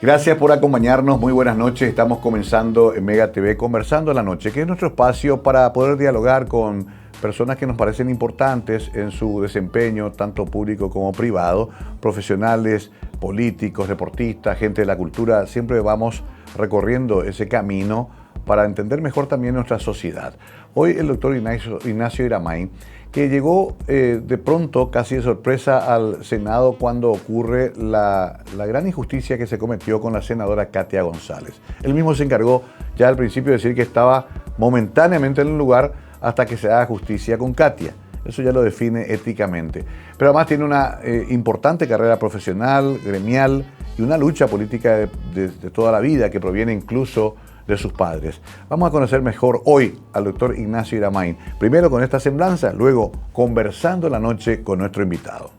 Gracias por acompañarnos, muy buenas noches. Estamos comenzando en Mega TV Conversando en la Noche, que es nuestro espacio para poder dialogar con personas que nos parecen importantes en su desempeño, tanto público como privado, profesionales, políticos, deportistas, gente de la cultura. Siempre vamos recorriendo ese camino para entender mejor también nuestra sociedad. Hoy el doctor Ignacio Iramayne, que llegó de pronto, casi de sorpresa, al Senado cuando ocurre la gran injusticia que se cometió con la senadora Katia González. Él mismo se encargó ya al principio de decir que estaba momentáneamente en el lugar hasta que se haga justicia con Katia. Eso ya lo define éticamente. Pero además tiene una importante carrera profesional, gremial y una lucha política de toda la vida que proviene incluso de sus padres. Vamos a conocer mejor hoy al doctor Ignacio Iramayne. Primero con esta semblanza, luego conversando la noche con nuestro invitado.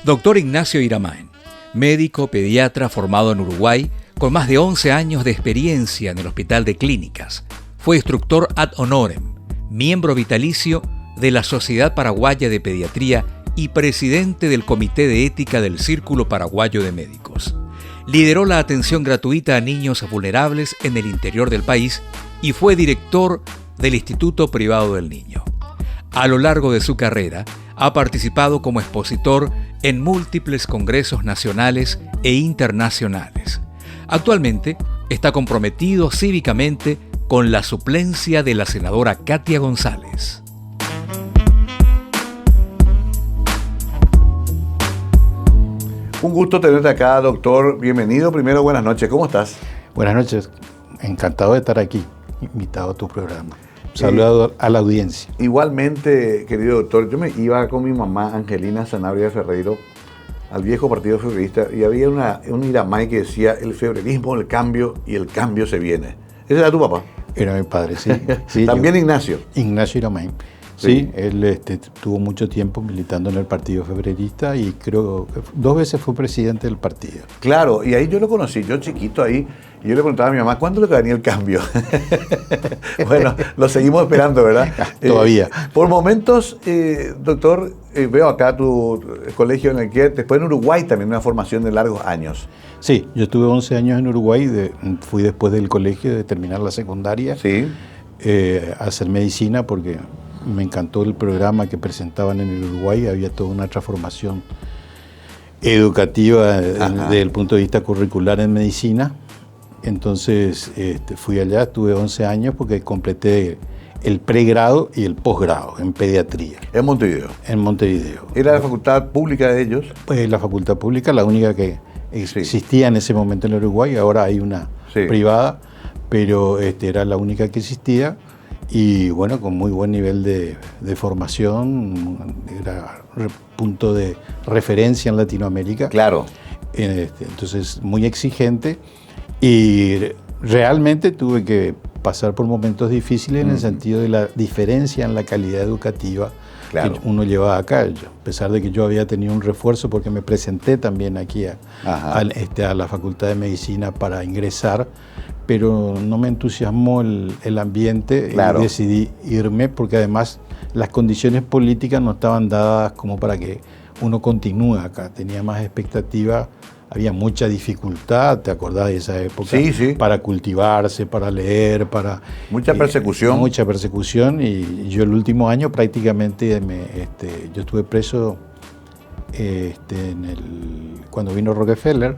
Doctor Ignacio Iramayne, médico pediatra formado en Uruguay, con más de 11 años de experiencia en el Hospital de Clínicas. Fue instructor ad honorem, miembro vitalicio de la Sociedad Paraguaya de Pediatría y presidente del Comité de Ética del Círculo Paraguayo de Médicos. Lideró la atención gratuita a niños vulnerables en el interior del país y fue director del Instituto Privado del Niño. A lo largo de su carrera, ha participado como expositor en múltiples congresos nacionales e internacionales. Actualmente está comprometido cívicamente con la suplencia de la senadora Katia González. Un gusto tenerte acá, doctor. Bienvenido. Primero, buenas noches. ¿Cómo estás? Buenas noches. Encantado de estar aquí, invitado a tu programa. Saludo a la audiencia. Igualmente, querido doctor, yo me iba con mi mamá, Angelina Sanabria de Ferreiro, al viejo partido febrerista, y había un Iramayne que decía: el febrerismo, el cambio, y el cambio se viene. ¿Ese era tu papá? Era mi padre, sí. Sí, ¿También Ignacio? Ignacio Iramayne. Sí, él tuvo mucho tiempo militando en el Partido Febrerista y creo que 2 veces fue presidente del partido. Claro, y ahí yo lo conocí, yo chiquito ahí, y yo le preguntaba a mi mamá, ¿cuándo le venía el cambio? Bueno, lo seguimos esperando, ¿verdad? Todavía. Por momentos, doctor, veo acá tu colegio en el que, después en Uruguay también, una formación de largos años. Sí, yo estuve 11 años en Uruguay, fui después del colegio, de terminar la secundaria, sí, a hacer medicina porque me encantó el programa que presentaban en el Uruguay, había toda una transformación educativa desde el punto de vista curricular en medicina. Entonces fui allá, estuve 11 años porque completé el pregrado y el posgrado en pediatría. ¿En Montevideo? En Montevideo. ¿Era la facultad pública de ellos? Pues la facultad pública, la única que existía en ese momento en el Uruguay, ahora hay una privada, pero era la única que existía. Y bueno, con muy buen nivel de formación, era punto de referencia en Latinoamérica. Claro. Entonces, muy exigente y realmente tuve que pasar por momentos difíciles en el sentido de la diferencia en la calidad educativa que uno llevaba acá. A pesar de que yo había tenido un refuerzo porque me presenté también aquí a la Facultad de Medicina para ingresar, pero no me entusiasmó el ambiente y decidí irme porque además las condiciones políticas no estaban dadas como para que uno continúe acá. Tenía más expectativa, había mucha dificultad, ¿te acordás de esa época? Sí. Para cultivarse, para leer, para... Mucha persecución. Mucha persecución y yo el último año prácticamente yo estuve preso cuando vino Rockefeller.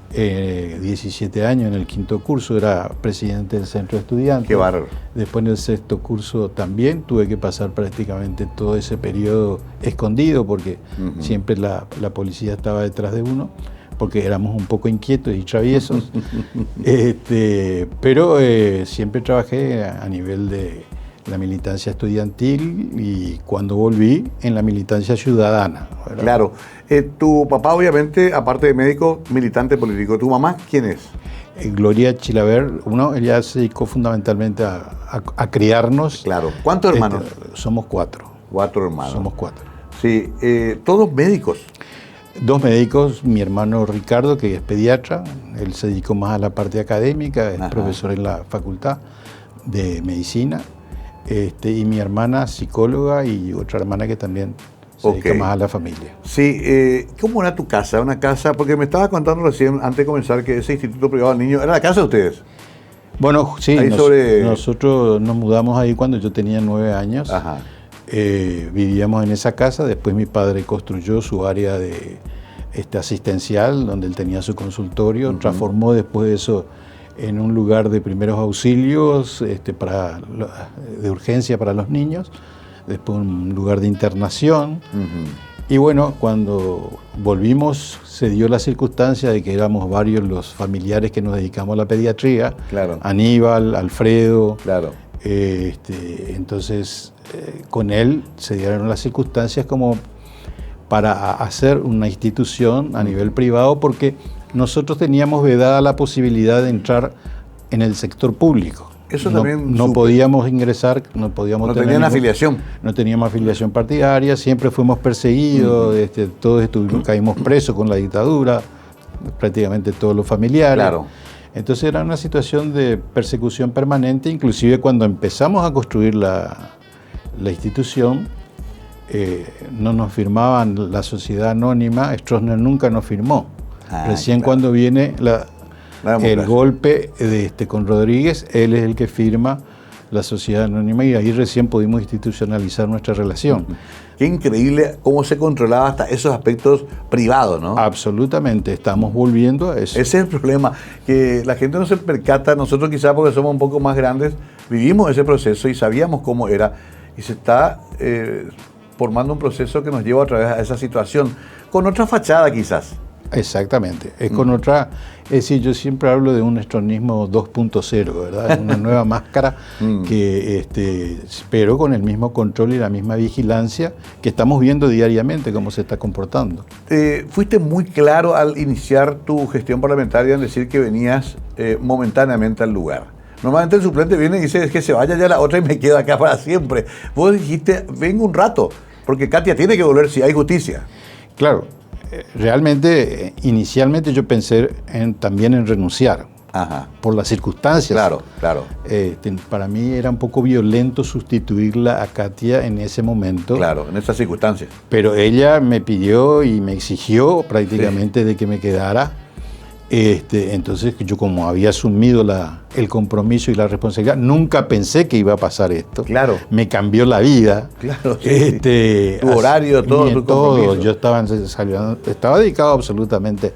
17 años en el 5º curso, era presidente del centro de estudiantes. Qué bárbaro. Después en el 6º curso también tuve que pasar prácticamente todo ese periodo escondido porque siempre la policía estaba detrás de uno, porque éramos un poco inquietos y traviesos. Pero siempre trabajé a nivel de la militancia estudiantil y cuando volví en la militancia ciudadana, ¿verdad? Claro. Tu papá, obviamente, aparte de médico, militante político. ¿Tu mamá quién es? Gloria Chilaver. Ella se dedicó fundamentalmente a criarnos. Claro. ¿Cuántos hermanos? Somos 4. 4 hermanos. Somos 4. Sí. ¿Todos médicos? 2 médicos, mi hermano Ricardo, que es pediatra, él se dedicó más a la parte académica, es profesor en la Facultad de Medicina. y mi hermana psicóloga y otra hermana que también se dedica más a la familia. Sí, ¿cómo era tu casa? Una casa, porque me estaba contando recién, antes de comenzar, que ese instituto privado del niño, ¿era la casa de ustedes? Bueno, sí, nosotros nos mudamos ahí cuando yo tenía 9 años. Ajá. Vivíamos en esa casa, después mi padre construyó su área de asistencial, donde él tenía su consultorio, transformó después eso en un lugar de primeros auxilios de urgencia para los niños, después un lugar de internación. Y bueno, cuando volvimos se dio la circunstancia de que éramos varios los familiares que nos dedicamos a la pediatría, claro. Aníbal, Alfredo, claro. Entonces con él se dieron las circunstancias como para hacer una institución a nivel privado, porque nosotros teníamos vedada la posibilidad de entrar en el sector público. Eso también no podíamos ingresar, no podíamos tener tenían afiliación. No teníamos afiliación partidaria, siempre fuimos perseguidos, todos caímos presos con la dictadura, prácticamente todos los familiares. Claro. Entonces era una situación de persecución permanente, inclusive cuando empezamos a construir la institución, no nos firmaban la sociedad anónima, Stroessner nunca nos firmó. Recién claro. Cuando viene el golpe con Rodríguez, él es el que firma la sociedad anónima y ahí recién pudimos institucionalizar nuestra relación. Qué increíble cómo se controlaba hasta esos aspectos privados, ¿no? Absolutamente, estamos volviendo a eso. Ese es el problema, que la gente no se percata, nosotros quizás porque somos un poco más grandes, vivimos ese proceso y sabíamos cómo era, y se está formando un proceso que nos lleva a través de esa situación, con otra fachada quizás. Exactamente, es con otra, es decir, yo siempre hablo de un estronismo 2.0, ¿verdad? Es una nueva máscara que, pero con el mismo control y la misma vigilancia que estamos viendo diariamente cómo se está comportando. Fuiste muy claro al iniciar tu gestión parlamentaria en decir que venías momentáneamente al lugar. Normalmente el suplente viene y dice, es que se vaya ya la otra y me quedo acá para siempre. Vos dijiste, vengo un rato, porque Katia tiene que volver si hay justicia. Claro. Realmente, inicialmente yo pensé también en renunciar. Ajá. Por las circunstancias. Claro, claro. Para mí era un poco violento sustituirla a Katia en ese momento. Claro, en esas circunstancias. Pero ella me pidió y me exigió prácticamente de que me quedara. Entonces yo, como había asumido el compromiso y la responsabilidad, nunca pensé que iba a pasar esto. Claro. Me cambió la vida. Claro. Sí. Tu horario, todo tu compromiso. Yo estaba dedicado absolutamente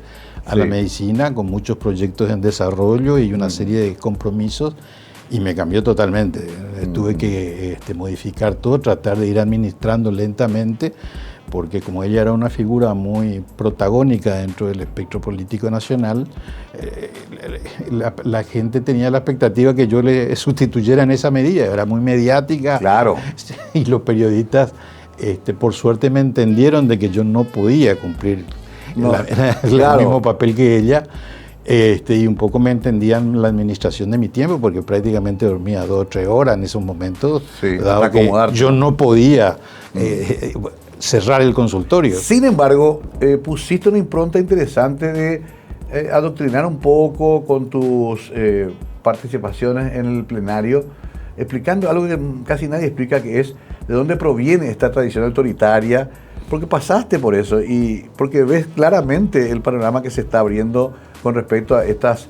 a la medicina, con muchos proyectos en desarrollo y una serie de compromisos, y me cambió totalmente. Tuve que modificar todo, tratar de ir administrando lentamente, porque como ella era una figura muy protagónica dentro del espectro político nacional, la gente tenía la expectativa que yo le sustituyera en esa medida. Era muy mediática. Claro. Y los periodistas, por suerte, me entendieron de que yo no podía cumplir el mismo papel que ella. Y un poco me entendían la administración de mi tiempo, porque prácticamente dormía 2 o 3 horas en esos momentos, dado que yo no podía cerrar el consultorio. Sin embargo, pusiste una impronta interesante de adoctrinar un poco con tus participaciones en el plenario, explicando algo que casi nadie explica, que es de dónde proviene esta tradición autoritaria, porque pasaste por eso y porque ves claramente el panorama que se está abriendo con respecto a estas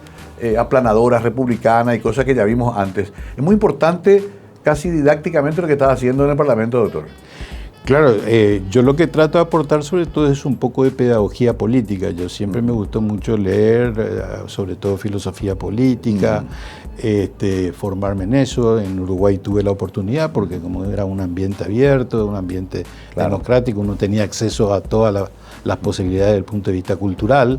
aplanadoras republicanas y cosas que ya vimos antes. Es muy importante, casi didácticamente, lo que estás haciendo en el Parlamento, doctor. Claro, yo lo que trato de aportar sobre todo es un poco de pedagogía política. Yo siempre me gustó mucho leer, sobre todo filosofía política, formarme en eso. En Uruguay tuve la oportunidad porque como era un ambiente abierto, un ambiente democrático, uno tenía acceso a todas las posibilidades desde el punto de vista cultural,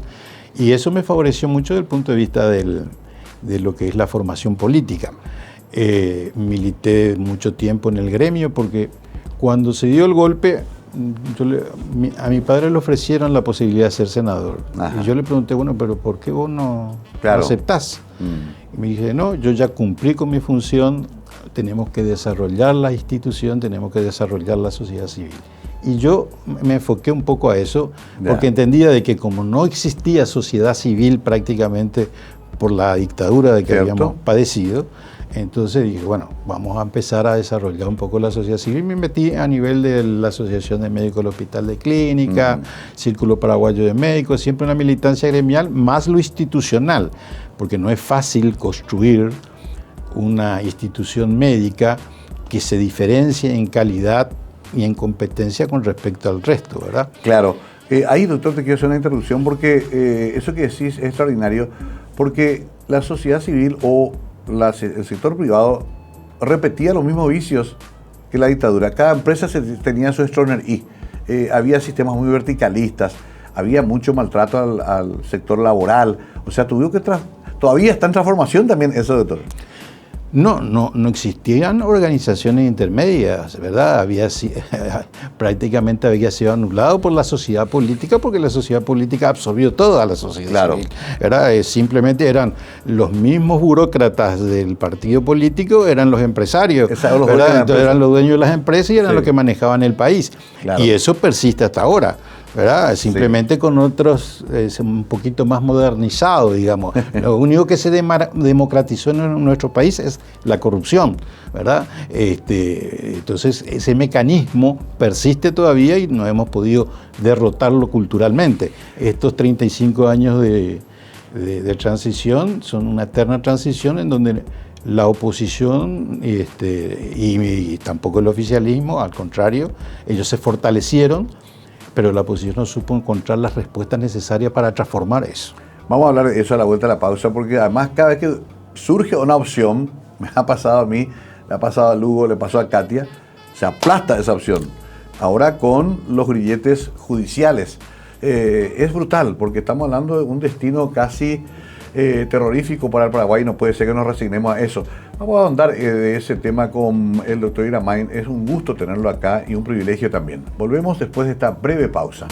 y eso me favoreció mucho desde el punto de vista de lo que es la formación política. Milité mucho tiempo en el gremio porque cuando se dio el golpe, a mi padre le ofrecieron la posibilidad de ser senador. Ajá. Y yo le pregunté, bueno, pero ¿por qué vos no aceptás? Y me dije, no, yo ya cumplí con mi función, tenemos que desarrollar la institución, tenemos que desarrollar la sociedad civil. Y yo me enfoqué un poco a eso, porque entendía de que como no existía sociedad civil prácticamente por la dictadura de que habíamos padecido, Entonces dije, bueno, vamos a empezar a desarrollar un poco la sociedad civil. Me metí a nivel de la Asociación de Médicos del Hospital de Clínica, Círculo Paraguayo de Médicos, siempre una militancia gremial, más lo institucional, porque no es fácil construir una institución médica que se diferencie en calidad y en competencia con respecto al resto, ¿verdad? Claro. Ahí, doctor, te quiero hacer una interrupción porque eso que decís es extraordinario, porque la sociedad civil o el sector privado repetía los mismos vicios que la dictadura. Cada empresa tenía su Stroner I. Había sistemas muy verticalistas, había mucho maltrato al sector laboral. O sea, todavía está en transformación también eso, doctor. No existían organizaciones intermedias, ¿verdad? Prácticamente había sido anulado por la sociedad política, porque la sociedad política absorbió toda la sociedad civil, ¿verdad? Simplemente eran los mismos burócratas del partido político, eran los empresarios, Entonces eran los dueños de las empresas y eran los que manejaban el país. Claro. Y eso persiste hasta ahora, ¿verdad? Simplemente con otros un poquito más modernizado, digamos. Lo único que se democratizó en nuestro país es la corrupción, ¿verdad? Entonces ese mecanismo persiste todavía y no hemos podido derrotarlo culturalmente. Estos 35 años de transición son una eterna transición en donde la oposición y tampoco el oficialismo, al contrario, ellos se fortalecieron, pero la oposición no supo encontrar las respuestas necesarias para transformar eso. Vamos a hablar de eso a la vuelta de la pausa, porque además cada vez que surge una opción, me ha pasado a mí, le ha pasado a Lugo, le pasó a Katia, se aplasta esa opción. Ahora con los grilletes judiciales. Es brutal, porque estamos hablando de un destino casi terrorífico para el Paraguay, no puede ser que nos resignemos a eso. Vamos a ahondar de ese tema con el doctor Iramain. Es un gusto tenerlo acá y un privilegio también. Volvemos después de esta breve pausa.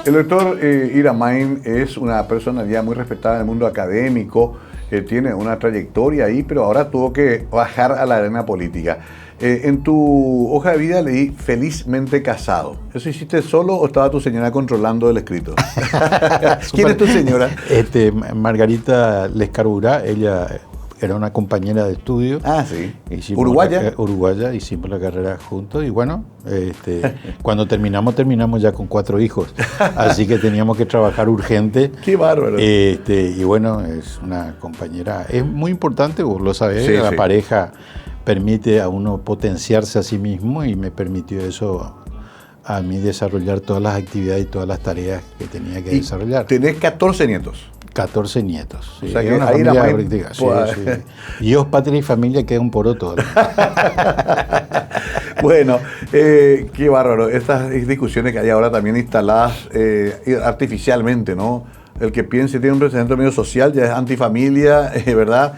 El doctor Iramain es una personalidad muy respetada en el mundo académico, tiene una trayectoria ahí, pero ahora tuvo que bajar a la arena política. En tu hoja de vida leí felizmente casado. ¿Eso hiciste solo o estaba tu señora controlando el escrito? ¿Quién es tu señora? Margarita Lescarbura, ella era una compañera de estudio. Ah, sí. ¿Uruguaya? Uruguaya, hicimos la carrera juntos y bueno, cuando terminamos ya con 4 hijos. Así que teníamos que trabajar urgente. ¡Qué bárbaro! Y bueno, es una compañera, es muy importante, vos lo sabés, la pareja permite a uno potenciarse a sí mismo y me permitió eso a mí desarrollar todas las actividades y todas las tareas que tenía que desarrollar. Tenés 14 nietos. 14 nietos. Sí. O sea que una familia práctica. Sí. Dios, patria y familia queda un poroto. Bueno, qué bárbaro. Estas discusiones que hay ahora también instaladas artificialmente, ¿no? El que piense tiene un precedente medio social, ya es antifamilia, ¿verdad?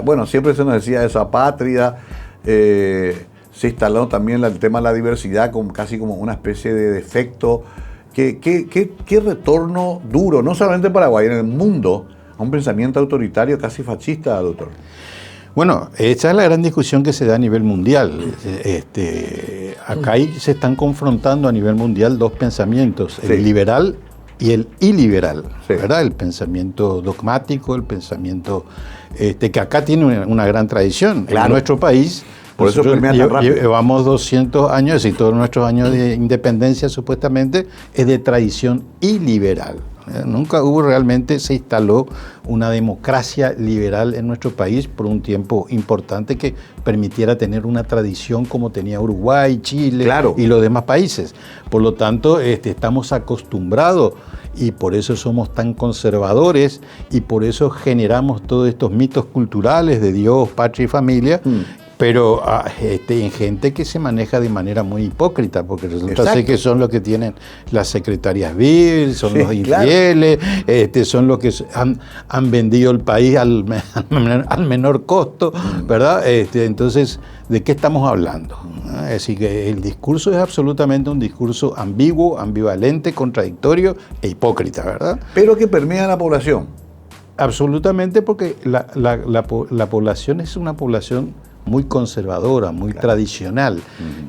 Bueno, siempre se nos decía eso, apátrida. Se instaló también el tema de la diversidad casi como una especie de defecto. ¿Qué retorno duro, no solamente en Paraguay, en el mundo, a un pensamiento autoritario casi fascista, doctor? Bueno, esa es la gran discusión que se da a nivel mundial. Acá se están confrontando a nivel mundial 2 pensamientos, el liberal y el iliberal, ¿verdad? El pensamiento dogmático, el pensamiento que acá tiene una gran tradición. En nuestro país, por eso llevamos 200 años, es decir, todos nuestros años de independencia supuestamente es de tradición iliberal. Nunca se instaló una democracia liberal en nuestro país por un tiempo importante que permitiera tener una tradición como tenía Uruguay, Chile y los demás países. Por lo tanto, estamos acostumbrados y por eso somos tan conservadores y por eso generamos todos estos mitos culturales de Dios, patria y familia pero en gente que se maneja de manera muy hipócrita, porque resulta ser que son los que tienen las secretarias vir, son los infieles, son los que han vendido el país al menor costo, ¿verdad? Entonces, ¿de qué estamos hablando? Es decir, que el discurso es absolutamente un discurso ambiguo, ambivalente, contradictorio e hipócrita, ¿verdad? Pero que permea a la población. Absolutamente, porque la población es una población muy conservadora, muy tradicional.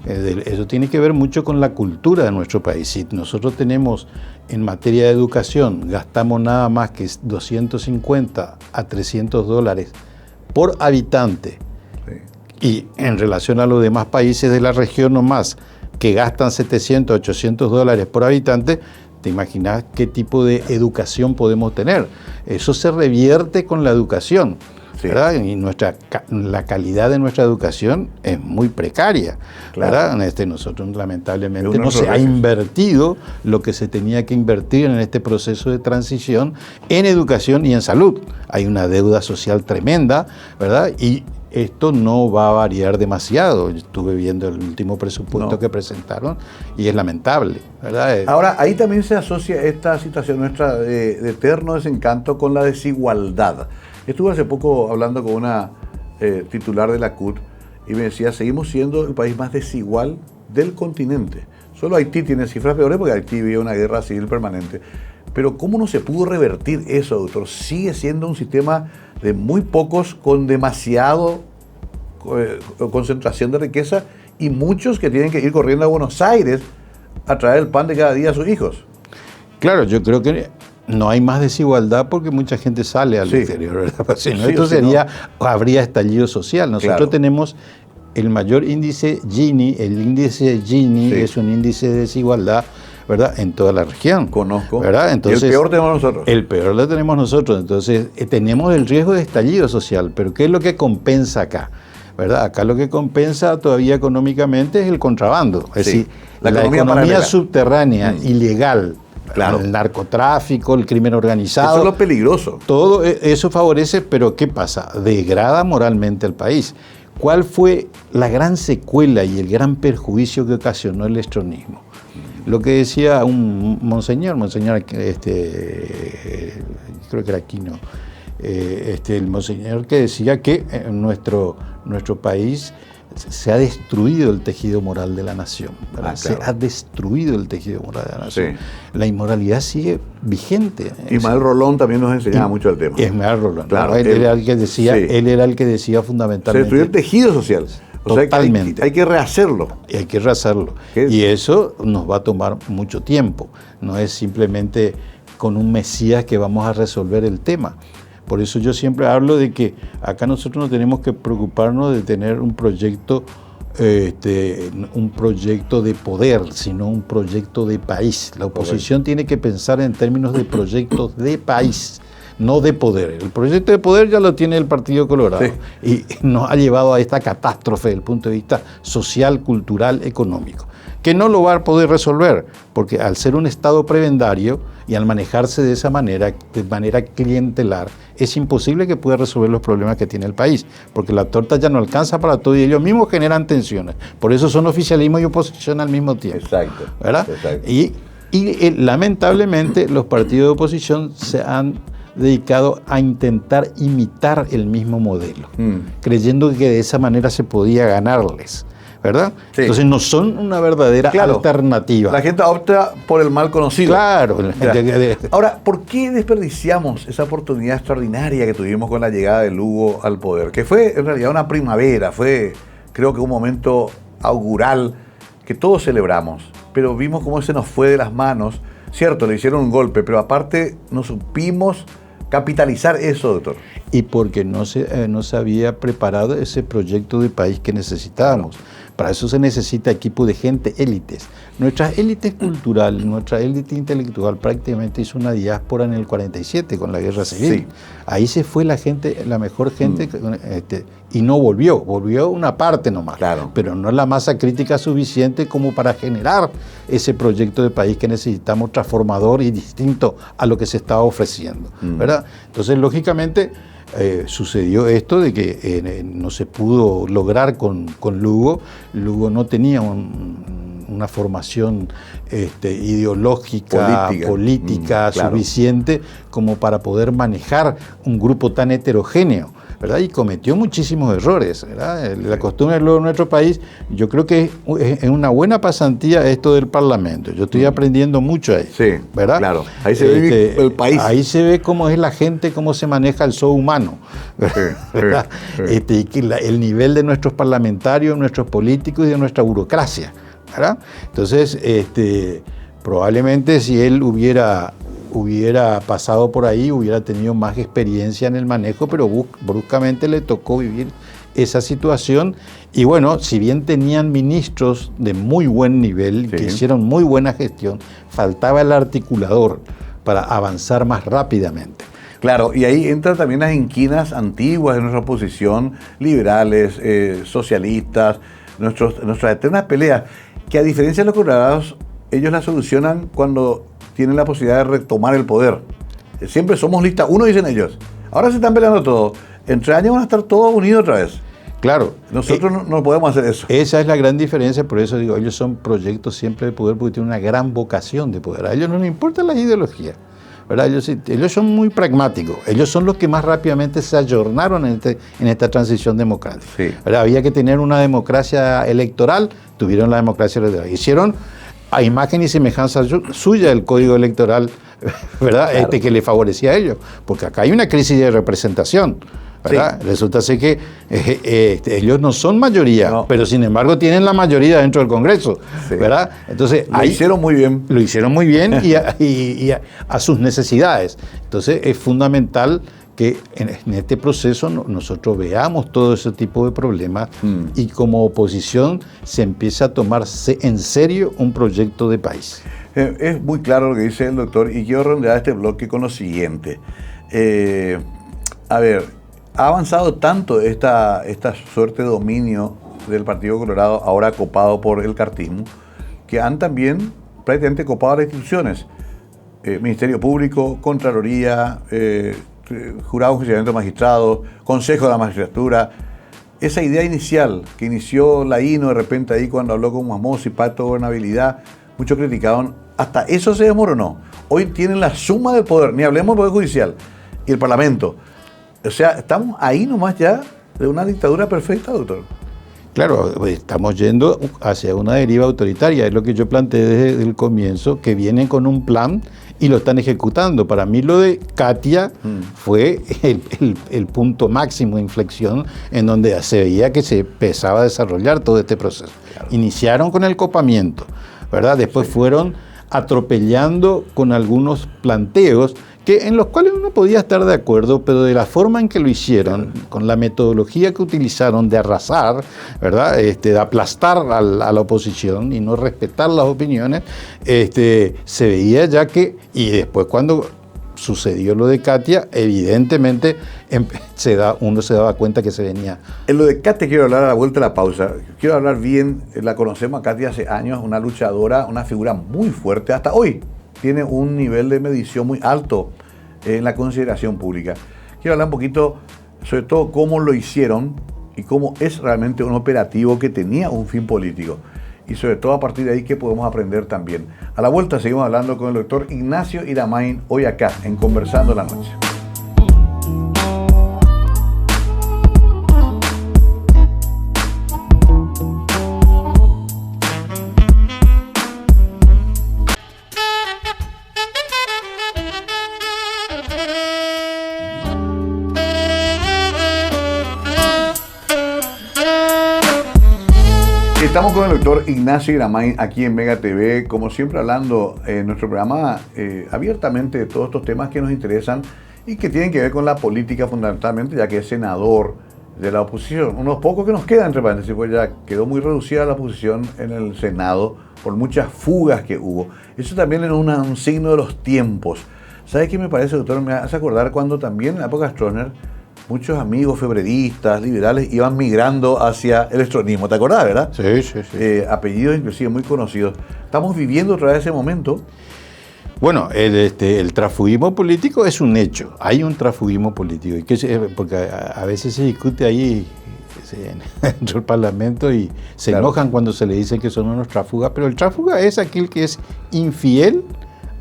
Eso tiene que ver mucho con la cultura de nuestro país. Si nosotros tenemos en materia de educación, gastamos nada más que 250 a 300 dólares por habitante, y en relación a los demás países de la región nomás, que gastan 700, 800 dólares por habitante, ¿te imaginas qué tipo de educación podemos tener? Eso se revierte con la educación. ¿Verdad? Y la calidad de nuestra educación es muy precaria, ¿verdad? Nosotros lamentablemente no se ha invertido lo que se tenía que invertir en este proceso de transición en educación y en salud. Hay una deuda social tremenda, ¿verdad? Y esto no va a variar demasiado. Yo estuve viendo el último presupuesto que presentaron y es lamentable, ¿verdad? Ahora, ahí también se asocia esta situación nuestra de eterno desencanto con la desigualdad. Estuve hace poco hablando con una titular de la CUT y me decía, seguimos siendo el país más desigual del continente. Solo Haití tiene cifras peores porque Haití vive una guerra civil permanente. Pero ¿cómo no se pudo revertir eso, doctor? Sigue siendo un sistema de muy pocos con demasiado concentración de riqueza y muchos que tienen que ir corriendo a Buenos Aires a traer el pan de cada día a sus hijos. Claro, yo creo que no hay más desigualdad porque mucha gente sale al exterior, ¿verdad? Si no, esto habría estallido social. Nosotros tenemos el mayor índice Gini. El índice Gini es un índice de desigualdad, ¿verdad?, en toda la región. Conozco. ¿Verdad? Entonces, y el peor tenemos nosotros. El peor lo tenemos nosotros. Entonces, tenemos el riesgo de estallido social. Pero ¿qué es lo que compensa acá? ¿Verdad? Acá lo que compensa todavía económicamente es el contrabando. Es decir, la economía subterránea, ilegal. Claro. El narcotráfico, el crimen organizado. Eso es lo peligroso. Todo eso favorece, pero ¿qué pasa? Degrada moralmente al país. ¿Cuál fue la gran secuela y el gran perjuicio que ocasionó el estronismo? Lo que decía un monseñor, creo que era Aquino, el monseñor que decía que en nuestro país se ha destruido el tejido moral de la nación, ¿verdad? Se ha destruido el tejido moral de la nación. La inmoralidad sigue vigente. Ismael Rolón también nos enseñaba mucho el tema. Ismael Rolón, claro, él era el que decía fundamentalmente. Se destruyó el tejido social. Totalmente. Hay que rehacerlo. Y hay que rehacerlo. Y eso nos va a tomar mucho tiempo. No es simplemente con un Mesías que vamos a resolver el tema. Por eso yo siempre hablo de que acá nosotros no tenemos que preocuparnos de tener un proyecto de poder, sino un proyecto de país. La oposición tiene que pensar en términos de proyectos de país, no de poder. El proyecto de poder ya lo tiene el Partido Colorado y nos ha llevado a esta catástrofe desde el punto de vista social, cultural, económico, que no lo va a poder resolver, porque al ser un Estado prebendario y al manejarse de esa manera, de manera clientelar, es imposible que pueda resolver los problemas que tiene el país, porque la torta ya no alcanza para todo y ellos mismos generan tensiones. Por eso son oficialismo y oposición al mismo tiempo. Exacto. ¿Verdad? Exacto. Y lamentablemente los partidos de oposición se han dedicado a intentar imitar el mismo modelo, creyendo que de esa manera se podía ganarles, ¿verdad? Sí. Entonces no son una verdadera alternativa. La gente opta por el mal conocido. Claro. Ahora, ¿por qué desperdiciamos esa oportunidad extraordinaria que tuvimos con la llegada de Lugo al poder? Que fue en realidad una primavera, fue creo que un momento augural que todos celebramos, pero vimos cómo se nos fue de las manos. Cierto, le hicieron un golpe, pero aparte no supimos capitalizar eso, doctor. Y porque no se había preparado ese proyecto de país que necesitábamos. Para eso se necesita equipo de gente, élites. Nuestra élite cultural, nuestra élite intelectual prácticamente hizo una diáspora en el 47 con la guerra civil. Sí. Ahí se fue la gente, la mejor gente, y no volvió una parte nomás. Claro. Pero no la masa crítica suficiente como para generar ese proyecto de país que necesitamos, transformador y distinto a lo que se estaba ofreciendo, ¿verdad? Entonces, lógicamente, sucedió esto de que no se pudo lograr con Lugo. Lugo no tenía una formación ideológica, política suficiente como para poder manejar un grupo tan heterogéneo, ¿verdad? Y cometió muchísimos errores, ¿verdad? La costumbre luego en nuestro país, yo creo que es una buena pasantía esto del Parlamento. Yo estoy aprendiendo mucho ahí, ¿verdad? Claro. Ahí se ve el país. Ahí se ve cómo es la gente, cómo se maneja el show humano, ¿verdad? Y que el nivel de nuestros parlamentarios, nuestros políticos y de nuestra burocracia, ¿verdad? Entonces, probablemente si él hubiera pasado por ahí, hubiera tenido más experiencia en el manejo, pero bruscamente le tocó vivir esa situación. Y bueno, si bien tenían ministros de muy buen nivel, que hicieron muy buena gestión, faltaba el articulador para avanzar más rápidamente. Claro, y ahí entran también las inquinas antiguas de nuestra oposición, liberales, socialistas, nuestras eternas peleas, que a diferencia de los colorados, ellos las solucionan cuando tienen la posibilidad de retomar el poder. Siempre somos lista uno, dicen ellos. Ahora se están peleando todos. En 3 años van a estar todos unidos otra vez. Claro. Nosotros no podemos hacer eso. Esa es la gran diferencia, por eso digo, ellos son proyectos siempre de poder porque tienen una gran vocación de poder. A ellos no les importa la ideología, ¿verdad? Ellos son muy pragmáticos. Ellos son los que más rápidamente se ayornaron en esta transición democrática. ¿Verdad? Había que tener una democracia electoral, tuvieron la democracia electoral. Hicieron a imagen y semejanza suya el código electoral, ¿verdad? Claro. Que le favorecía a ellos, porque acá hay una crisis de representación, ¿verdad? Resulta ser que ellos no son mayoría, pero sin embargo tienen la mayoría dentro del Congreso, ¿verdad? Entonces lo hicieron muy bien. Lo hicieron muy bien y a sus necesidades. Entonces es fundamental que en este proceso nosotros veamos todo ese tipo de problemas y como oposición se empieza a tomarse en serio un proyecto de país. Es muy claro lo que dice el doctor y quiero redondear este bloque con lo siguiente. A ver, ha avanzado tanto esta suerte de dominio del Partido Colorado, ahora copado por el cartismo, que han también prácticamente copado las instituciones. Ministerio Público, Contraloría, Jurado de Enjuiciamiento de Magistrados, Consejo de la Magistratura. Esa idea inicial que inició la INO de repente ahí cuando habló con Mamosi, Pacto de Gobernabilidad, muchos criticaban, hasta eso se desmoronó. Hoy tienen la suma de poder, ni hablemos del Poder Judicial y el Parlamento. O sea, estamos ahí nomás ya de una dictadura perfecta, doctor. Claro, estamos yendo hacia una deriva autoritaria, es lo que yo planteé desde el comienzo, que vienen con un plan y lo están ejecutando. Para mí lo de Katia fue el punto máximo de inflexión en donde se veía que se empezaba a desarrollar todo este proceso. Claro. Iniciaron con el copamiento, ¿verdad? Después fueron atropellando con algunos planteos en los cuales uno podía estar de acuerdo, pero de la forma en que lo hicieron, con la metodología que utilizaron de arrasar, ¿verdad? De aplastar a la oposición y no respetar las opiniones, se veía ya que, y después cuando sucedió lo de Katia, evidentemente uno se daba cuenta que se venía. En lo de Katia quiero hablar a la vuelta de la pausa. Quiero hablar bien, la conocemos a Katia hace años, una luchadora, una figura muy fuerte, hasta hoy tiene un nivel de medición muy alto en la consideración pública. Quiero hablar un poquito sobre todo cómo lo hicieron y cómo es realmente un operativo que tenía un fin político. Y sobre todo a partir de ahí qué podemos aprender también. A la vuelta seguimos hablando con el doctor Ignacio Iramain, hoy acá en Conversando la Noche. Estamos con el doctor Ignacio Iramain aquí en Mega TV, como siempre hablando en nuestro programa abiertamente de todos estos temas que nos interesan y que tienen que ver con la política fundamentalmente, ya que es senador de la oposición. Unos pocos que nos quedan, entre paréntesis, pues ya quedó muy reducida la oposición en el Senado por muchas fugas que hubo. Eso también es un signo de los tiempos. ¿Sabe qué me parece, doctor? Me hace acordar cuando también en la época de Stroessner muchos amigos febredistas, liberales, iban migrando hacia el estronismo. ¿Te acordás, verdad? Sí. Apellidos inclusive muy conocidos. ¿Estamos viviendo otra vez ese momento? Bueno, el transfugismo político es un hecho. Hay un transfugismo político. Porque a veces se discute ahí dentro del Parlamento y se enojan cuando se le dice que son unos tráfugas. Pero el tráfuga es aquel que es infiel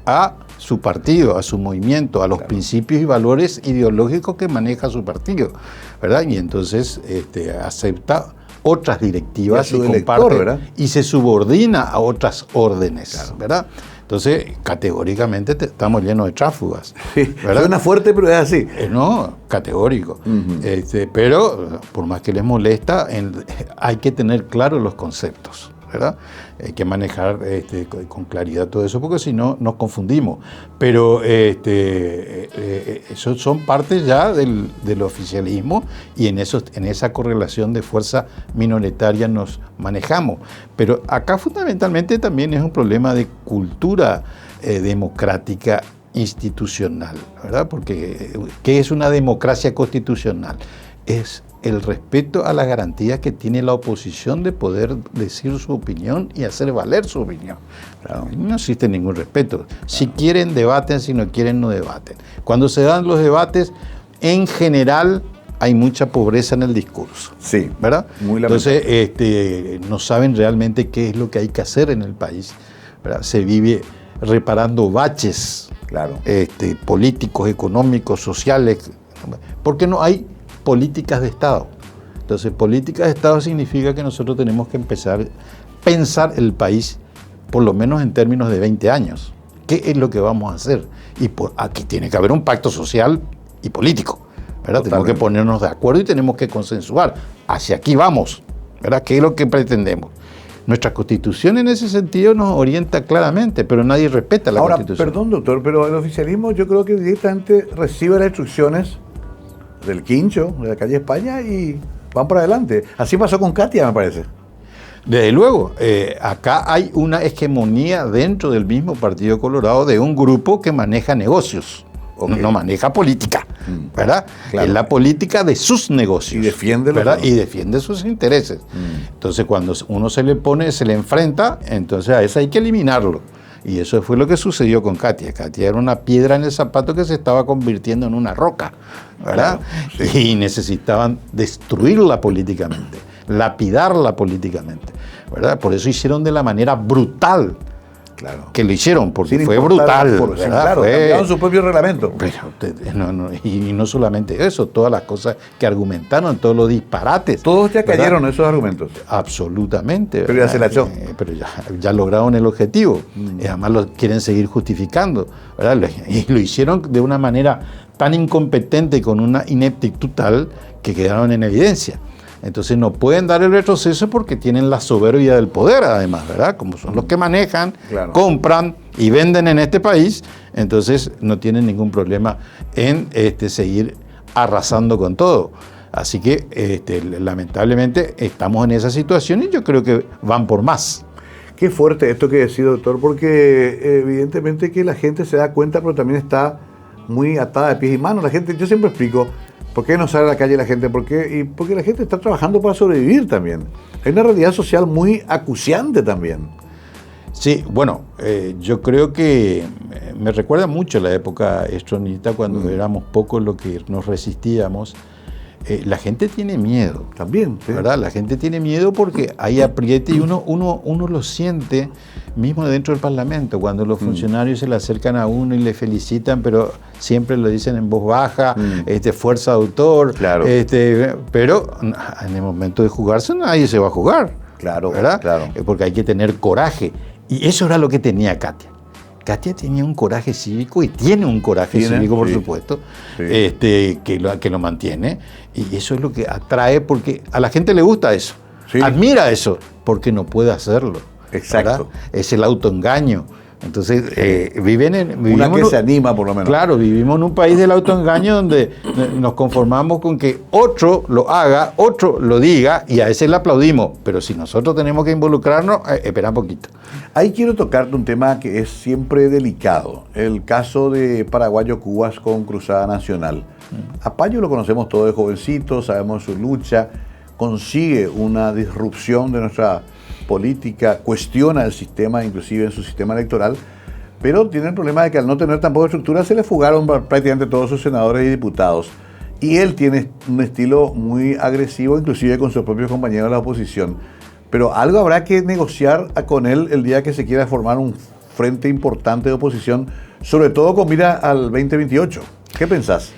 a su partido, a su movimiento, a los principios y valores ideológicos que maneja su partido, ¿verdad? Y entonces acepta otras directivas y comparte, ¿verdad? Y se subordina a otras órdenes, ¿verdad? Entonces, categóricamente estamos llenos de tráfugas. Sí, suena fuerte, pero es así. No, categórico. Pero, por más que les molesta, hay que tener claros los conceptos, ¿verdad? Hay que manejar con claridad todo eso, porque si no nos confundimos. Pero eso son partes ya del oficialismo, y en esa correlación de fuerza minoritaria nos manejamos. Pero acá fundamentalmente también es un problema de cultura democrática institucional, ¿verdad? Porque ¿qué es una democracia constitucional? Es el respeto a las garantías que tiene la oposición de poder decir su opinión y hacer valer su opinión. Claro, no existe ningún respeto. Claro. Si quieren, debaten; si no quieren, no debaten. Cuando se dan los debates, en general hay mucha pobreza en el discurso. Sí, ¿verdad? Muy lamentable. Entonces, no saben realmente qué es lo que hay que hacer en el país, ¿verdad? Se vive reparando baches, claro, políticos, económicos, sociales, porque no hay políticas de Estado. Entonces, políticas de Estado significa que nosotros tenemos que empezar a pensar el país, por lo menos en términos de 20 años. ¿Qué es lo que vamos a hacer? Y aquí tiene que haber un pacto social y político, ¿verdad? Totalmente. Tenemos que ponernos de acuerdo y tenemos que consensuar. Hacia aquí vamos, ¿verdad? ¿Qué es lo que pretendemos? Nuestra Constitución en ese sentido nos orienta claramente, pero nadie respeta la Constitución. Perdón, doctor, pero el oficialismo yo creo que directamente recibe las instrucciones del Quincho, de la calle España, y van para adelante. Así pasó con Katia, me parece. Desde luego, acá hay una hegemonía dentro del mismo Partido Colorado de un grupo que maneja negocios, no maneja política, ¿verdad? Claro. Es la política de sus negocios. Y defiende, ¿verdad? Y defiende sus intereses. Entonces, cuando uno se le enfrenta, entonces a eso hay que eliminarlo. Y eso fue lo que sucedió con Katia. Katia era una piedra en el zapato que se estaba convirtiendo en una roca, ¿verdad? Claro, sí. Y necesitaban destruirla políticamente, lapidarla políticamente, ¿verdad? Por eso hicieron de la manera brutal, claro, que lo hicieron, porque fue brutal. Claro, cambiaron su propio reglamento. Pero, y no solamente eso, todas las cosas que argumentaron, todos los disparates. Todos ya cayeron esos argumentos. Absolutamente. Pero ya se la echó. Pero ya lograron el objetivo. Y además lo quieren seguir justificando, ¿verdad? Y lo hicieron de una manera tan incompetente y con una ineptitud tal que quedaron en evidencia. Entonces no pueden dar el retroceso porque tienen la soberbia del poder, además, ¿verdad? Como son los que manejan, claro, compran y venden en este país, entonces no tienen ningún problema en seguir arrasando con todo. Así que lamentablemente estamos en esa situación y yo creo que van por más. Qué fuerte esto que decía, doctor, porque evidentemente que la gente se da cuenta, pero también está muy atada de pies y manos. La gente, yo siempre explico, ¿por qué no sale a la calle la gente? Porque la gente está trabajando para sobrevivir también. Hay una realidad social muy acuciante también. Sí, bueno, yo creo que me recuerda mucho la época estronista, cuando éramos pocos los que nos resistíamos. La gente tiene miedo. También, sí, ¿verdad? La gente tiene miedo porque hay apriete y uno lo siente mismo dentro del Parlamento, cuando los funcionarios se le acercan a uno y le felicitan, pero siempre lo dicen en voz baja, fuerza de autor, claro, pero en el momento de jugarse nadie se va a jugar, claro, ¿verdad? Claro. Porque hay que tener coraje, y eso era lo que tenía Katia. Katia tenía un coraje cívico y tiene un coraje cívico, por supuesto, que lo mantiene, y eso es lo que atrae, porque a la gente le gusta eso, admira eso, porque no puede hacerlo. Exacto. ¿Verdad? Es el autoengaño. Entonces, una que se anima, por lo menos. Claro, vivimos en un país del autoengaño donde nos conformamos con que otro lo haga, otro lo diga, y a ese le aplaudimos. Pero si nosotros tenemos que involucrarnos, espera un poquito. Ahí quiero tocarte un tema que es siempre delicado. El caso de Paraguayo Cubas con Cruzada Nacional. A Payo lo conocemos todos de jovencito, sabemos su lucha, consigue una disrupción de nuestra política, cuestiona el sistema, inclusive en su sistema electoral, pero tiene el problema de que al no tener tampoco estructura se le fugaron prácticamente todos sus senadores y diputados. Y él tiene un estilo muy agresivo, inclusive con sus propios compañeros de la oposición. Pero algo habrá que negociar con él el día que se quiera formar un frente importante de oposición, sobre todo con mira al 2028. ¿Qué pensás?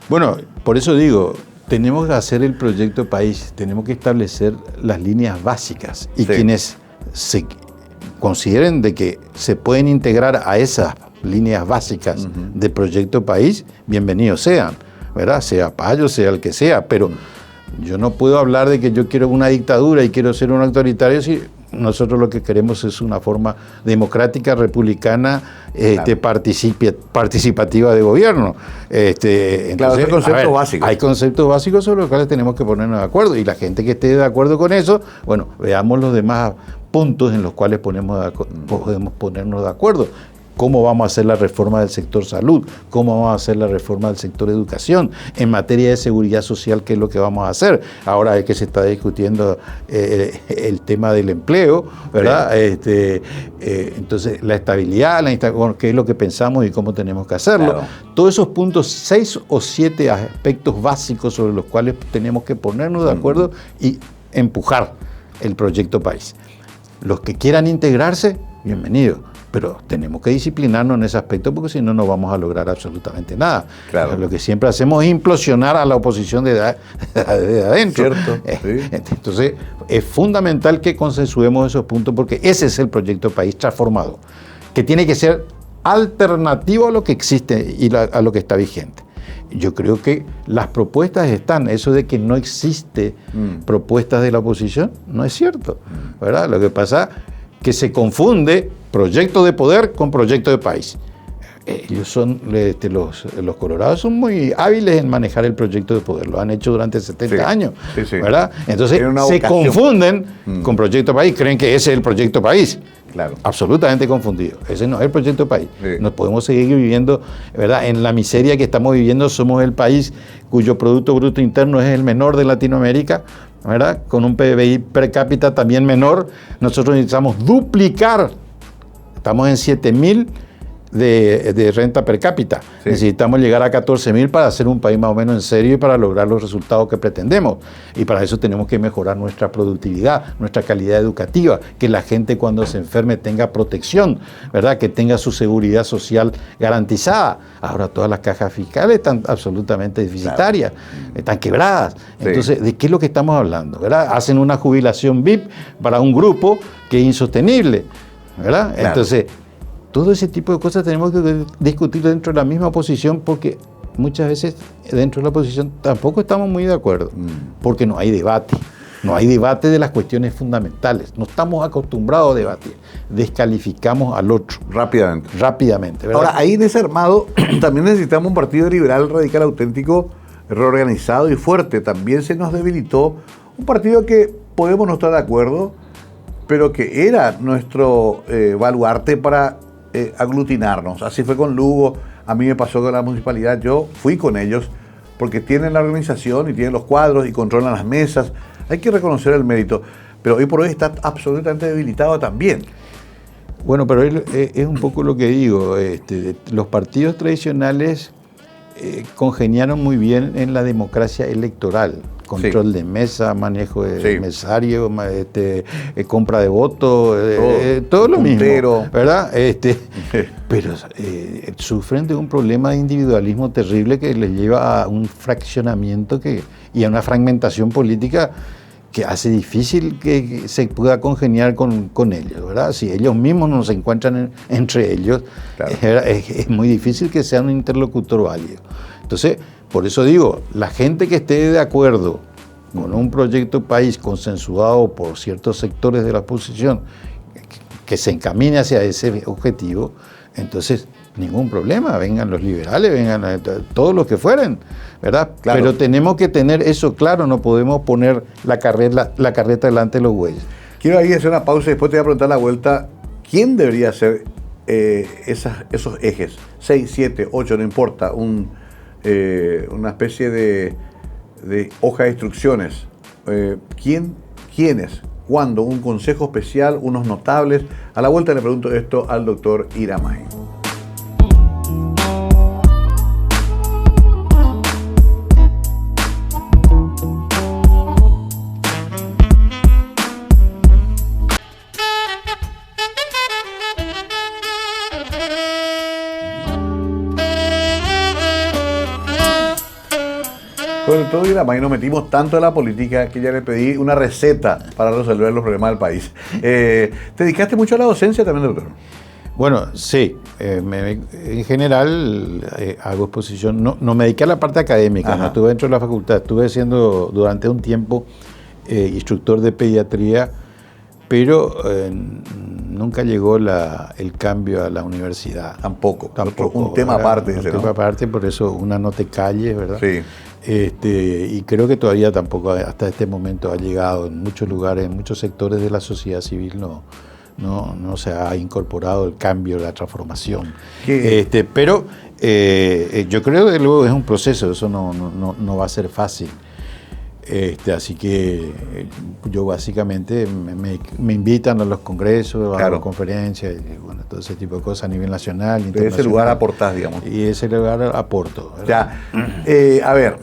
Bueno, por eso digo, tenemos que hacer el proyecto país, tenemos que establecer las líneas básicas y quienes se consideren de que se pueden integrar a esas líneas básicas del proyecto país, bienvenidos sean, ¿verdad? Sea Payo, sea el que sea, pero yo no puedo hablar de que yo quiero una dictadura y quiero ser un autoritario si nosotros lo que queremos es una forma democrática, republicana, participativa de gobierno. Entonces, hay conceptos básicos. Hay conceptos básicos sobre los cuales tenemos que ponernos de acuerdo. Y la gente que esté de acuerdo con eso, bueno, veamos los demás puntos en los cuales podemos ponernos de acuerdo. ¿Cómo vamos a hacer la reforma del sector salud? ¿Cómo vamos a hacer la reforma del sector educación? En materia de seguridad social, ¿qué es lo que vamos a hacer? Ahora es que se está discutiendo el tema del empleo, ¿verdad? Entonces, la estabilidad, qué es lo que pensamos y cómo tenemos que hacerlo. Claro. Todos esos puntos, 6 o 7 aspectos básicos sobre los cuales tenemos que ponernos de acuerdo y empujar el proyecto país. Los que quieran integrarse, bienvenidos. Pero tenemos que disciplinarnos en ese aspecto porque si no, no vamos a lograr absolutamente nada. Claro. Lo que siempre hacemos es implosionar a la oposición de adentro. Cierto. Sí. Entonces, es fundamental que consensuemos esos puntos porque ese es el proyecto país transformado, que tiene que ser alternativo a lo que existe y a lo que está vigente. Yo creo que las propuestas están, eso de que no existe propuestas de la oposición, no es cierto, ¿verdad? Lo que pasa que se confunde proyecto de poder con proyecto de país. Ellos son, los colorados son muy hábiles en manejar el proyecto de poder, lo han hecho durante 70 años, ¿verdad? Entonces se confunden con proyecto de país, creen que ese es el proyecto país. Claro. Absolutamente confundido. Ese no es el proyecto país. Nos podemos seguir viviendo, ¿verdad? En la miseria que estamos viviendo, somos el país cuyo Producto Bruto Interno es el menor de Latinoamérica, ¿verdad? Con un PBI per cápita también menor. Nosotros necesitamos duplicar. Estamos en 7.000 de renta per cápita. Necesitamos llegar a 14.000 para ser un país más o menos en serio y para lograr los resultados que pretendemos. Y para eso tenemos que mejorar nuestra productividad, nuestra calidad educativa, que la gente cuando se enferme tenga protección, ¿verdad? Que tenga su seguridad social garantizada. Ahora todas las cajas fiscales están absolutamente deficitarias, están quebradas. Entonces, ¿de qué es lo que estamos hablando? ¿Verdad? Hacen una jubilación VIP para un grupo que es insostenible, ¿verdad? Entonces, todo ese tipo de cosas tenemos que discutir dentro de la misma oposición porque muchas veces dentro de la oposición tampoco estamos muy de acuerdo porque no hay debate. No hay debate de las cuestiones fundamentales. No estamos acostumbrados a debatir. Descalificamos al otro. Rápidamente. ¿Verdad? Ahora, ahí desarmado, también necesitamos un partido liberal, radical, auténtico, reorganizado y fuerte. También se nos debilitó un partido que podemos no estar de acuerdo, pero que era nuestro baluarte para aglutinarnos. Así fue con Lugo, a mí me pasó con la municipalidad, yo fui con ellos porque tienen la organización y tienen los cuadros y controlan las mesas, hay que reconocer el mérito, pero hoy por hoy está absolutamente debilitado también. Bueno, pero es un poco lo que digo, los partidos tradicionales congeniaron muy bien en la democracia electoral. Control de mesa, manejo de mesario, compra de votos, todo lo mismo, ¿verdad? Pero sufren de un problema de individualismo terrible que les lleva a un fraccionamiento y a una fragmentación política que hace difícil que se pueda congeniar con ellos, ¿verdad? Si ellos mismos no se encuentran entre ellos, es muy difícil que sea un interlocutor válido. Entonces, por eso digo, la gente que esté de acuerdo con un proyecto país consensuado por ciertos sectores de la oposición que se encamine hacia ese objetivo, entonces ningún problema, vengan los liberales, vengan todos los que fueren, ¿verdad? Claro. Pero tenemos que tener eso claro, no podemos poner la carreta delante de los bueyes. Quiero ahí hacer una pausa y después te voy a preguntar la vuelta, ¿quién debería ser esos ejes? 6, 7, 8, no importa, una especie de hoja de instrucciones. ¿Quiénes? ¿Cuándo? ¿Un consejo especial? ¿Unos notables? A la vuelta le pregunto esto al doctor Ira May. Con todo y la mañana nos metimos tanto en la política que ya le pedí una receta para resolver los problemas del país. ¿Te dedicaste mucho a la docencia también, doctor? Bueno, sí. En general hago exposición. No me dediqué a la parte académica, no estuve dentro de la facultad. Estuve siendo durante un tiempo instructor de pediatría, pero nunca llegó el cambio a la universidad. Tampoco. Un tema aparte. Un tema aparte, por eso una no te calles, ¿verdad? Sí. Y creo que todavía tampoco hasta este momento ha llegado en muchos lugares, en muchos sectores de la sociedad civil no se ha incorporado el cambio, la transformación. Pero yo creo que luego es un proceso, eso no va a ser fácil. Así que yo básicamente me invitan a los congresos, a las conferencias, y bueno, todo ese tipo de cosas a nivel nacional, internacional. De ese lugar aportás, digamos. Y ese lugar aporto, ¿verdad? Ya. A ver,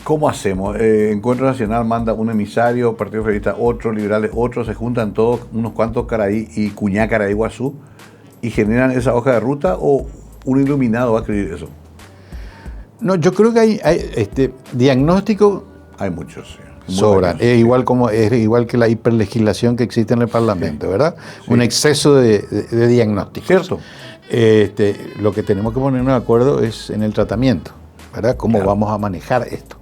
¿cómo hacemos? Encuentro Nacional manda un emisario, Partido Socialista otro, liberales otro, se juntan todos, unos cuantos Caraí y Cuñá Caraí Guazú, y generan esa hoja de ruta, o un iluminado va a escribir eso. No, yo creo que hay diagnóstico. Hay muchos, sí. Sobran. Es igual que la hiperlegislación que existe en el Parlamento, ¿verdad? Sí. Un exceso de diagnósticos. Cierto. Lo que tenemos que ponernos de acuerdo es en el tratamiento, ¿verdad? ¿Cómo vamos a manejar esto?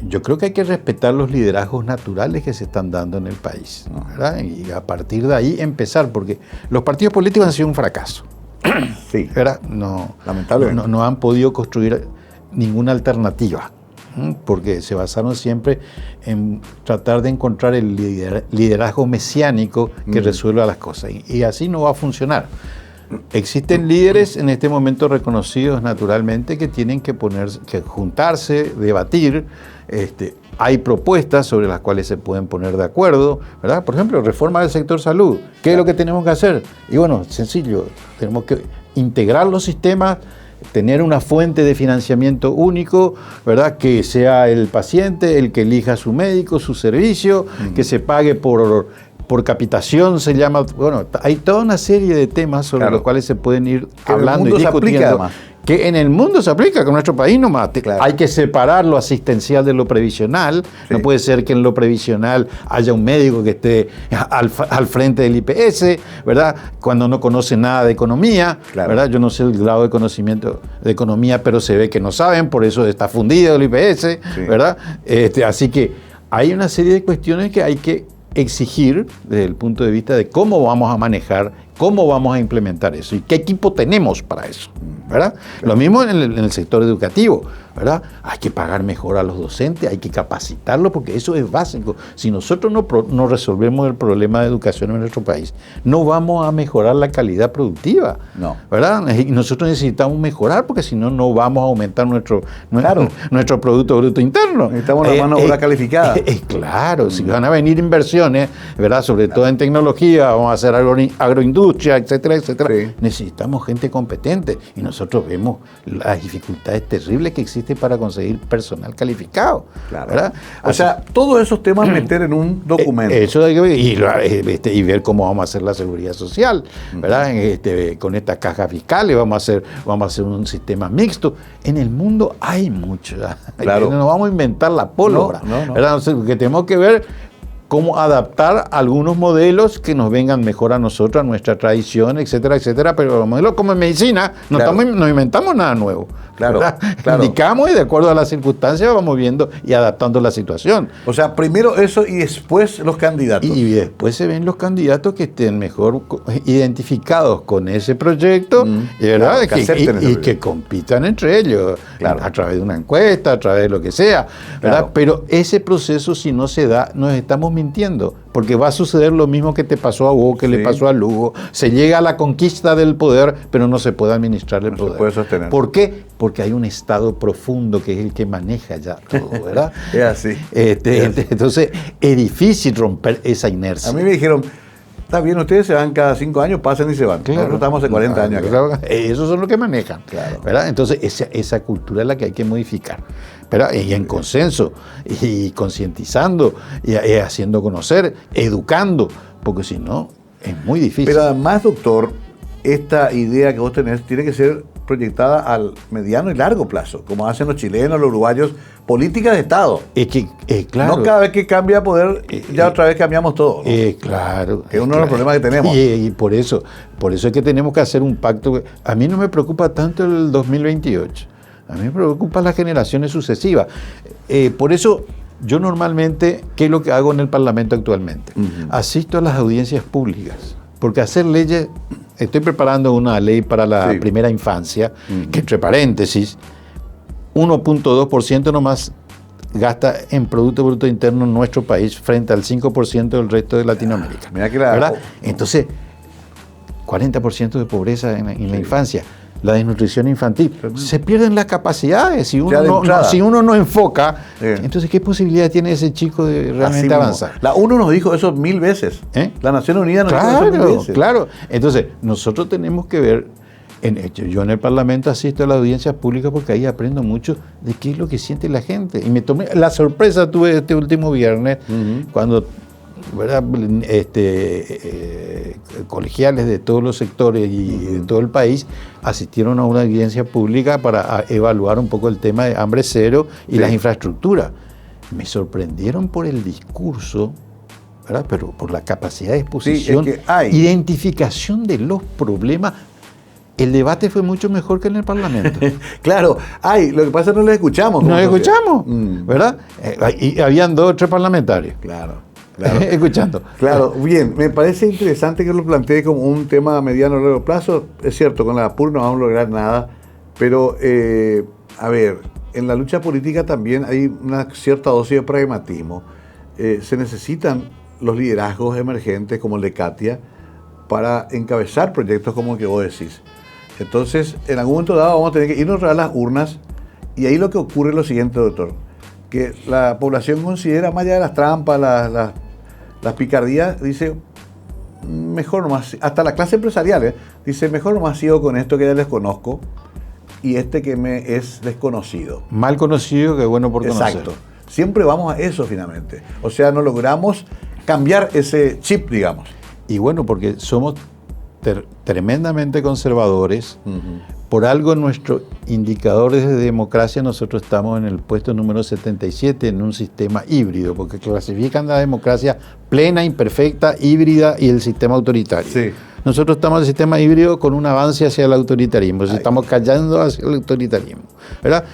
Yo creo que hay que respetar los liderazgos naturales que se están dando en el país, ¿verdad? Y a partir de ahí empezar, porque los partidos políticos han sido un fracaso. Sí. ¿Verdad? Lamentablemente. No han podido construir ninguna alternativa, porque se basaron siempre en tratar de encontrar el liderazgo mesiánico que resuelva las cosas. Y así no va a funcionar. Existen líderes en este momento reconocidos naturalmente que tienen que juntarse, debatir. Hay propuestas sobre las cuales se pueden poner de acuerdo, ¿verdad? Por ejemplo, reforma del sector salud. ¿Qué es lo que tenemos que hacer? Y bueno, sencillo, tenemos que integrar los sistemas, tener una fuente de financiamiento único, ¿verdad? Que sea el paciente el que elija su médico, su servicio, que se pague por capitación, se llama. Bueno, hay toda una serie de temas sobre los cuales se pueden ir hablando y discutiendo. Que en el mundo se aplica, que en nuestro país nomás. Hay que separar lo asistencial de lo previsional. Sí. No puede ser que en lo previsional haya un médico que esté al frente del IPS, ¿verdad? Cuando no conoce nada de economía, ¿verdad? Yo no sé el grado de conocimiento de economía, pero se ve que no saben, por eso está fundido el IPS, ¿verdad? Así que hay una serie de cuestiones que hay que exigir desde el punto de vista de cómo vamos a manejar, cómo vamos a implementar eso y qué equipo tenemos para eso, ¿verdad? Lo mismo en el sector educativo, ¿verdad? Hay que pagar mejor a los docentes, hay que capacitarlos porque eso es básico. Si nosotros no resolvemos el problema de educación en nuestro país, no vamos a mejorar la calidad productiva, ¿verdad? Y nosotros necesitamos mejorar porque si no, no vamos a aumentar nuestro Producto Bruto Interno. Necesitamos la mano de obra calificada. Claro, si van a venir inversiones, ¿verdad? Sobre todo en tecnología, vamos a hacer agroindustria, etcétera, etcétera. Sí. Necesitamos gente competente y nosotros vemos las dificultades terribles que existen para conseguir personal calificado. ¿Verdad? O sea, todos esos temas meter en un documento. Eso hay que ver y ver cómo vamos a hacer la seguridad social, ¿verdad? Con estas cajas fiscales vamos a hacer un sistema mixto. En el mundo hay mucho. No vamos a inventar la pólvora. ¿Verdad? Entonces, que tenemos que ver cómo adaptar algunos modelos que nos vengan mejor a nosotros, a nuestra tradición, etcétera, etcétera. Pero los modelos como en medicina, no inventamos nada nuevo. Indicamos y de acuerdo a las circunstancias vamos viendo y adaptando la situación. O sea, primero eso y después los candidatos. Y después se ven los candidatos que estén mejor identificados con ese proyecto, ¿verdad? Y que compitan entre ellos, a través de una encuesta, a través de lo que sea, ¿verdad? Pero ese proceso, si no se da, nos estamos mintiendo, porque va a suceder lo mismo que te pasó a vos, que le pasó a Lugo. Se llega a la conquista del poder, pero no se puede administrar el poder. Se puede sostener. ¿Por qué? Porque hay un Estado profundo que es el que maneja ya todo, ¿verdad? Es así. Entonces, es difícil romper esa inercia. A mí me dijeron, está bien, ustedes se van cada 5 años, pasan y se van. Nosotros estamos de 40 años acá. Esos son los que manejan, ¿verdad? Entonces, esa cultura es la que hay que modificar. Y en consenso, y concientizando, y haciendo conocer, educando, porque si no, es muy difícil. Pero además, doctor, esta idea que vos tenés tiene que ser proyectada al mediano y largo plazo, como hacen los chilenos, los uruguayos, políticas de Estado. Es que, claro. No cada vez que cambia poder, ya otra vez cambiamos todo, ¿no? Claro. Que es uno de los problemas que tenemos. Y por eso es que tenemos que hacer un pacto. A mí no me preocupa tanto el 2028. A mí me preocupan las generaciones sucesivas. Por eso, yo normalmente, ¿qué es lo que hago en el Parlamento actualmente? Asisto a las audiencias públicas. Porque hacer leyes, estoy preparando una ley para la primera infancia, que entre paréntesis, 1.2% nomás gasta en Producto Bruto Interno en nuestro país frente al 5% del resto de Latinoamérica. Mira que ¿verdad? Entonces, 40% de pobreza en la infancia. La desnutrición infantil. Se pierden las capacidades. Si uno no enfoca, entonces, ¿qué posibilidad tiene ese chico de realmente avanzar? La ONU nos dijo eso 1000 veces. La Nación Unida nos dijo eso 1000 veces. Claro. Entonces, nosotros tenemos que ver. Yo en el Parlamento asisto a las audiencias públicas porque ahí aprendo mucho de qué es lo que siente la gente. Y me tomé la sorpresa tuve este último viernes cuando, ¿verdad? Colegiales de todos los sectores y de todo el país asistieron a una audiencia pública para evaluar un poco el tema de hambre cero y las infraestructuras. Me sorprendieron por el discurso, ¿verdad? Pero por la capacidad de exposición, identificación de los problemas. El debate fue mucho mejor que en el Parlamento. Claro, lo que pasa es que no lo escuchamos. No lo escuchamos, ¿verdad? Y habían 2 o 3 parlamentarios. Claro. Escuchando. Claro, bien, me parece interesante que lo plantee como un tema a mediano o largo plazo. Es cierto, con la PUR no vamos a lograr nada, pero, a ver, en la lucha política también hay una cierta dosis de pragmatismo. Se necesitan los liderazgos emergentes como el de Katia para encabezar proyectos como el que vos decís. Entonces, en algún momento dado vamos a tener que irnos a las urnas y ahí lo que ocurre es lo siguiente, doctor, que la población considera, más allá de las trampas, las picardías, dice, mejor nomás, hasta la clase empresarial, dice, mejor nomás sigo con esto que ya les conozco y este que me es desconocido. Mal conocido que bueno por conocer. Exacto. Siempre vamos a eso finalmente. O sea, no logramos cambiar ese chip, digamos. Y bueno, porque somos tremendamente conservadores. Por algo en nuestros indicadores de democracia nosotros estamos en el puesto número 77 en un sistema híbrido, porque clasifican la democracia plena, imperfecta, híbrida y el sistema autoritario. Sí. Nosotros estamos en el sistema híbrido con un avance hacia el autoritarismo, estamos cayendo hacia el autoritarismo, ¿verdad?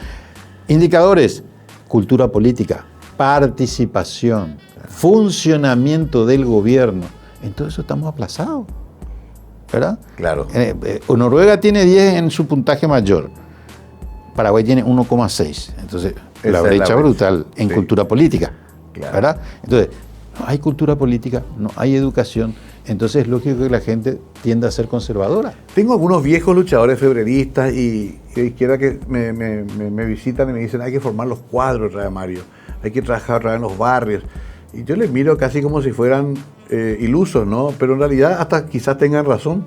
Indicadores: cultura política, participación, funcionamiento del gobierno. En todo eso estamos aplazados, ¿verdad? Claro. Noruega tiene 10 en su puntaje mayor. Paraguay tiene 1,6. Entonces, la brecha brutal en cultura política, ¿verdad? Entonces, no hay cultura política, no hay educación. Entonces, es lógico que la gente tienda a ser conservadora. Tengo algunos viejos luchadores febreristas y de izquierda que me visitan y me dicen, hay que formar los cuadros, Mario, hay que trabajar en los barrios. Y yo les miro casi como si fueran ilusos, ¿no? Pero en realidad hasta quizás tengan razón.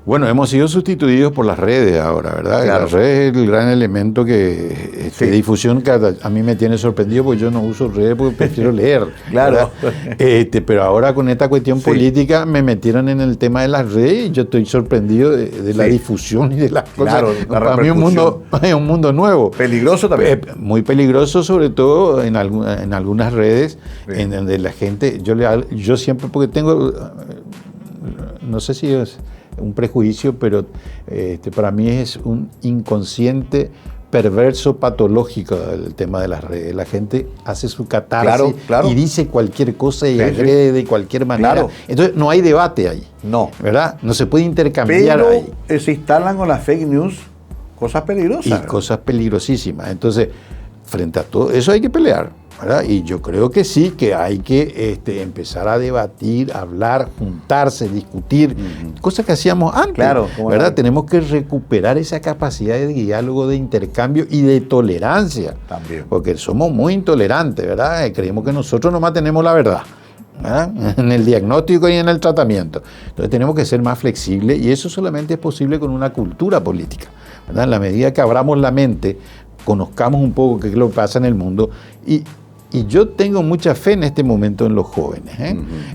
Bueno, hemos sido sustituidos por las redes ahora, ¿verdad? Claro. Las redes es el gran elemento de difusión que a mí me tiene sorprendido, porque yo no uso redes porque prefiero leer. Claro. Pero ahora con esta cuestión política me metieron en el tema de las redes y yo estoy sorprendido de la difusión y de las cosas. Claro, para mí es un mundo nuevo. Peligroso también. Muy peligroso, sobre todo en algunas redes, en donde la gente, yo siempre, porque tengo, no sé si es un prejuicio, pero para mí es un inconsciente perverso patológico el tema de las redes. La gente hace su catarsis y dice cualquier cosa y agrede de cualquier manera. Claro. Entonces no hay debate ahí. No. ¿Verdad? No se puede intercambiar ahí. Pero se instalan con las fake news cosas peligrosas. Y cosas peligrosísimas. Entonces, frente a todo eso hay que pelear, ¿verdad? Y yo creo que sí, que hay que empezar a debatir, hablar, juntarse, discutir, cosas que hacíamos antes, ¿verdad? Tenemos que recuperar esa capacidad de diálogo, de intercambio y de tolerancia. También. Porque somos muy intolerantes, ¿verdad? Creemos que nosotros nomás tenemos la verdad, ¿verdad? En el diagnóstico y en el tratamiento. Entonces tenemos que ser más flexibles y eso solamente es posible con una cultura política, ¿verdad? En la medida que abramos la mente, conozcamos un poco qué es lo que pasa en el mundo y Y yo tengo mucha fe en este momento en los jóvenes.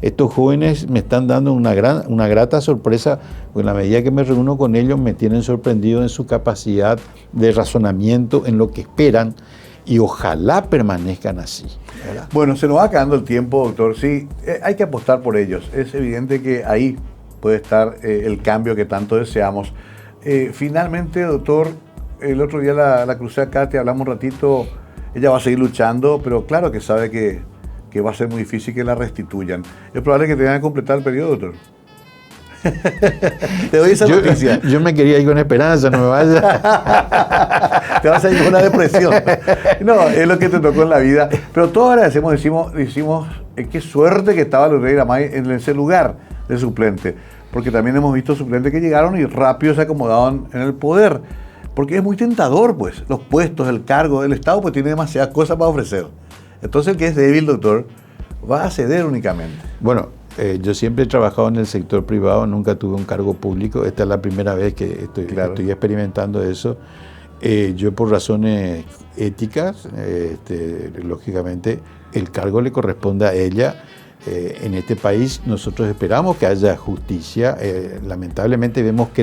Estos jóvenes me están dando una grata sorpresa, porque en la medida que me reúno con ellos me tienen sorprendido en su capacidad de razonamiento, en lo que esperan, y ojalá permanezcan así, ¿verdad? Bueno, se nos va acabando el tiempo, doctor. Sí, hay que apostar por ellos. Es evidente que ahí puede estar el cambio que tanto deseamos. Finalmente, doctor, el otro día la crucé a Katia, hablamos un ratito. Ella va a seguir luchando, pero claro que sabe que va a ser muy difícil que la restituyan. Es probable que tengan que completar el periodo, doctor. Te doy esa noticia. Yo me quería ir con esperanza, no me vayas. Te vas a ir con una depresión. No, es lo que te tocó en la vida. Pero todos agradecemos, decimos qué suerte que estaba Luis Rey Lamay en ese lugar de suplente. Porque también hemos visto suplentes que llegaron y rápido se acomodaron en el poder. Porque es muy tentador, pues, los puestos, el cargo del Estado, pues tiene demasiadas cosas para ofrecer. Entonces el que es débil, doctor, va a ceder únicamente. Bueno, yo siempre he trabajado en el sector privado, nunca tuve un cargo público. Esta es la primera vez que estoy experimentando eso. Yo por razones éticas, lógicamente, el cargo le corresponde a ella. En este país nosotros esperamos que haya justicia. Lamentablemente vemos que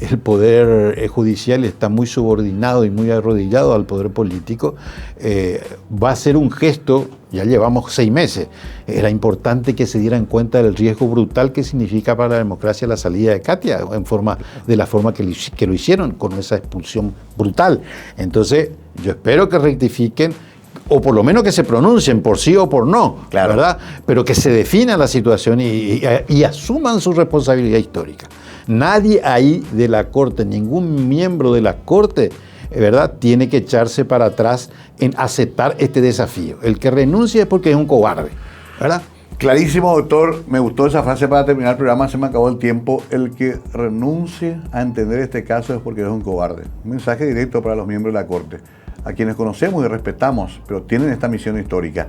el poder judicial está muy subordinado y muy arrodillado al poder político. Va a ser un gesto, ya llevamos 6 meses, era importante que se dieran cuenta del riesgo brutal que significa para la democracia la salida de Katia, de la forma que lo hicieron, con esa expulsión brutal. Entonces, yo espero que rectifiquen, o por lo menos que se pronuncien por sí o por no, claro, ¿verdad? Pero que se defina la situación y asuman su responsabilidad histórica. Nadie ahí de la Corte, ningún miembro de la Corte, ¿verdad?, tiene que echarse para atrás en aceptar este desafío. El que renuncia es porque es un cobarde, ¿verdad? Clarísimo, doctor. Me gustó esa frase para terminar el programa. Se me acabó el tiempo. El que renuncie a entender este caso es porque es un cobarde. Un mensaje directo para los miembros de la Corte, a quienes conocemos y respetamos, pero tienen esta misión histórica.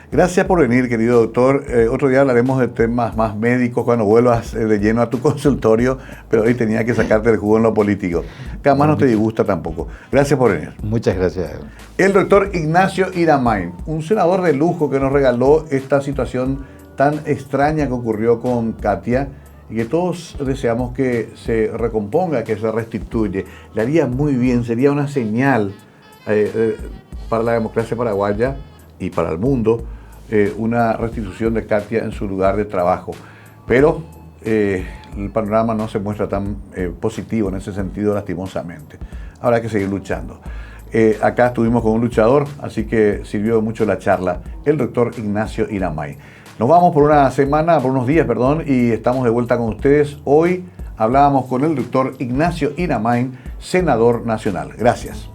Gracias por venir, querido doctor. Otro día hablaremos de temas más médicos cuando vuelvas de lleno a tu consultorio, pero hoy tenía que sacarte el jugo en lo político. Que además no te disgusta tampoco. Gracias por venir. Muchas gracias. El doctor Ignacio Iramain, un senador de lujo que nos regaló esta situación tan extraña que ocurrió con Katia y que todos deseamos que se recomponga, que se restituye. Le haría muy bien, sería una señal para la democracia paraguaya y para el mundo, una restitución de Katia en su lugar de trabajo. Pero el panorama no se muestra tan positivo en ese sentido, lastimosamente. Habrá que seguir luchando. Acá estuvimos con un luchador, así que sirvió mucho la charla, el doctor Ignacio Iramain. Nos vamos por unos días, y estamos de vuelta con ustedes. Hoy hablábamos con el doctor Ignacio Iramain, senador nacional. Gracias.